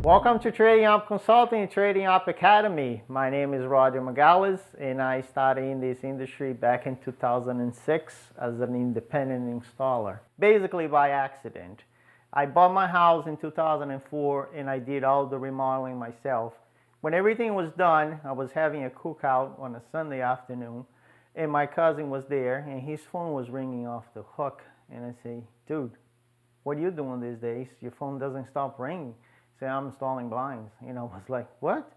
Welcome to Trading Up Consulting and Trading Up Academy. My name is Roger Magalhães and I started in this industry back in 2006 as an independent installer, basically by accident. I bought my house in 2004 and I did all the remodeling myself. When everything was done, I was having a cookout on a Sunday afternoon and my cousin was there and his phone was ringing off the hook. And I say, dude, what are you doing these days? Your phone doesn't stop ringing. Say, I'm installing blinds. I was like, what?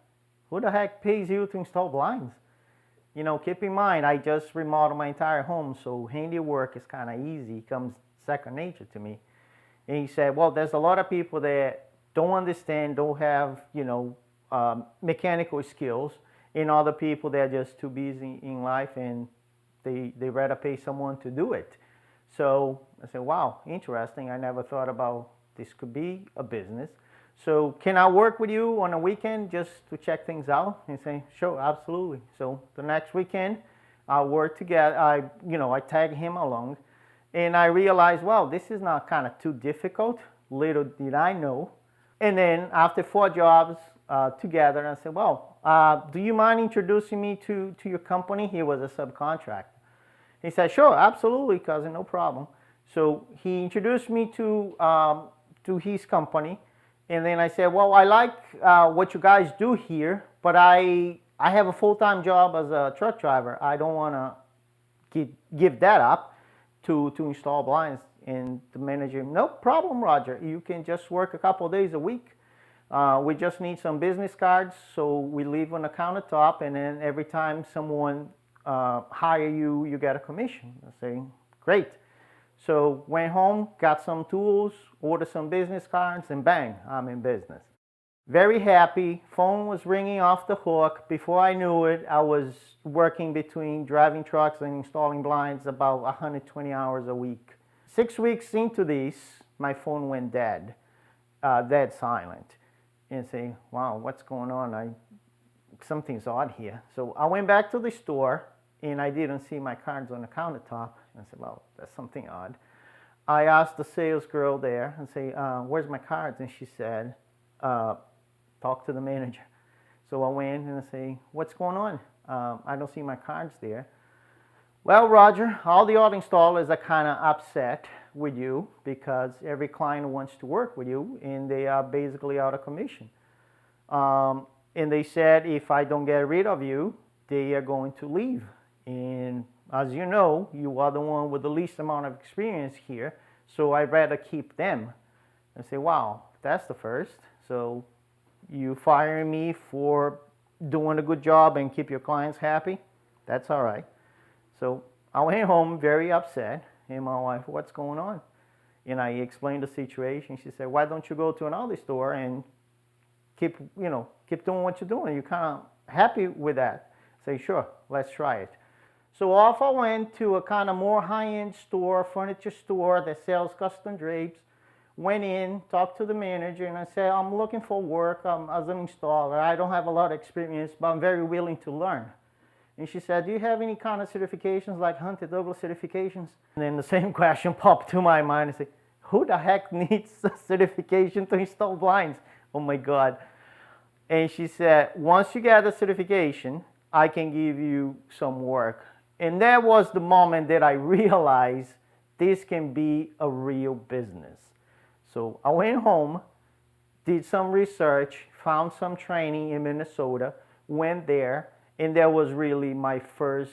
Who the heck pays you to install blinds? Keep in mind, I just remodeled my entire home, so handiwork is kind of easy. It comes second nature to me. And he said, well, there's a lot of people that don't understand, don't have, mechanical skills, and other people that are just too busy in life and they rather pay someone to do it. So I said, wow, interesting. I never thought about this could be a business. So can I work with you on a weekend just to check things out? And say, sure, absolutely. So the next weekend, I worked together. I tagged him along, and I realized, well, this is not kind of too difficult. Little did I know. And then after 4 jobs together, I said, well, do you mind introducing me to your company? He was a subcontractor. He said, sure, absolutely, cousin, no problem. So he introduced me to his company. And then I said, well, I like what you guys do here, but I have a full-time job as a truck driver. I don't want to give that up to install blinds. And the manager, no problem, Roger. You can just work a couple of days a week. We just need some business cards, so we leave on the countertop, and then every time someone hire you, you get a commission. I say, great. So went home, got some tools, ordered some business cards, and bang, I'm in business. Very happy. Phone was ringing off the hook. Before I knew it, I was working between driving trucks and installing blinds about 120 hours a week. 6 weeks into this, my phone went dead silent. And say, wow, what's going on? Something's odd here. So I went back to the store and I didn't see my cards on the countertop. I said, well, that's something odd. I asked the sales girl there and say, where's my cards? And she said, talk to the manager. So I went and I say, what's going on? I don't see my cards there. Well, Roger, all the other installers are kind of upset with you because every client wants to work with you and they are basically out of commission. And they said, if I don't get rid of you, they are going to leave. And as you know, you are the one with the least amount of experience here, so I'd rather keep them. I say, wow, that's the first. So you firing me for doing a good job and keep your clients happy? That's all right. So I went home very upset, and my wife, what's going on? And I explained the situation. She said, why don't you go to another store and keep doing what you're doing? You're kind of happy with that. I say, sure, let's try it. So off I went to a kind of more high-end store, furniture store that sells custom drapes. Went in, talked to the manager, and I said, I'm looking for work as an installer. I don't have a lot of experience, but I'm very willing to learn. And she said, do you have any kind of certifications like Hunter Douglas certifications? And then the same question popped to my mind. I said, who the heck needs a certification to install blinds? Oh my God. And she said, once you get the certification, I can give you some work. And that was the moment that I realized this can be a real business. So I went home, did some research, found some training in Minnesota, went there, and that was really my first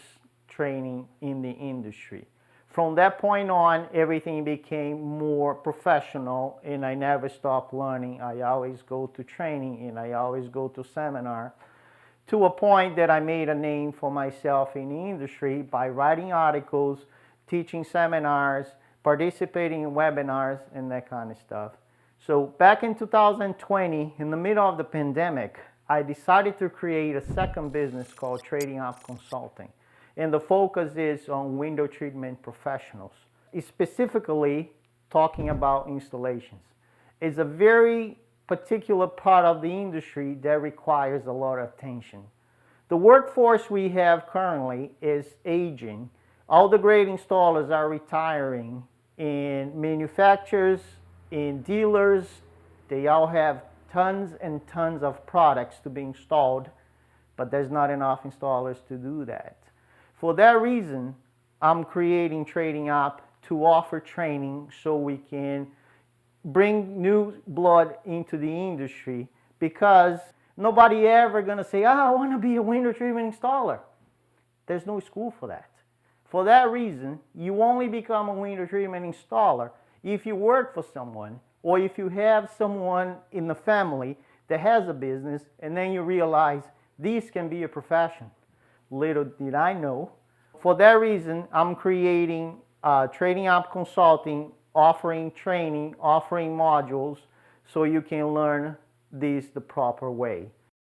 training in the industry. From that point on, everything became more professional, and I never stopped learning. I always go to training, and I always go to seminar, to a point that I made a name for myself in the industry by writing articles, teaching seminars, participating in webinars, and that kind of stuff. So back in 2020, in the middle of the pandemic, I decided to create a second business called Trading Up Consulting. And the focus is on window treatment professionals, specifically talking about installations. It's a very particular part of the industry that requires a lot of attention. The workforce we have currently is aging. All the great installers are retiring, and manufacturers and dealers, they all have tons and tons of products to be installed, but there's not enough installers to do that. For that reason, I'm creating Trading Up to offer training so we can bring new blood into the industry, because nobody ever gonna say, I want to be a window treatment installer. There's no school for that. For that reason, you only become a window treatment installer if you work for someone, or if you have someone in the family that has a business, and then you realize this can be a profession. Little did I know. For that reason, I'm creating Trading Up Consulting, offering training, offering modules, so you can learn this the proper way.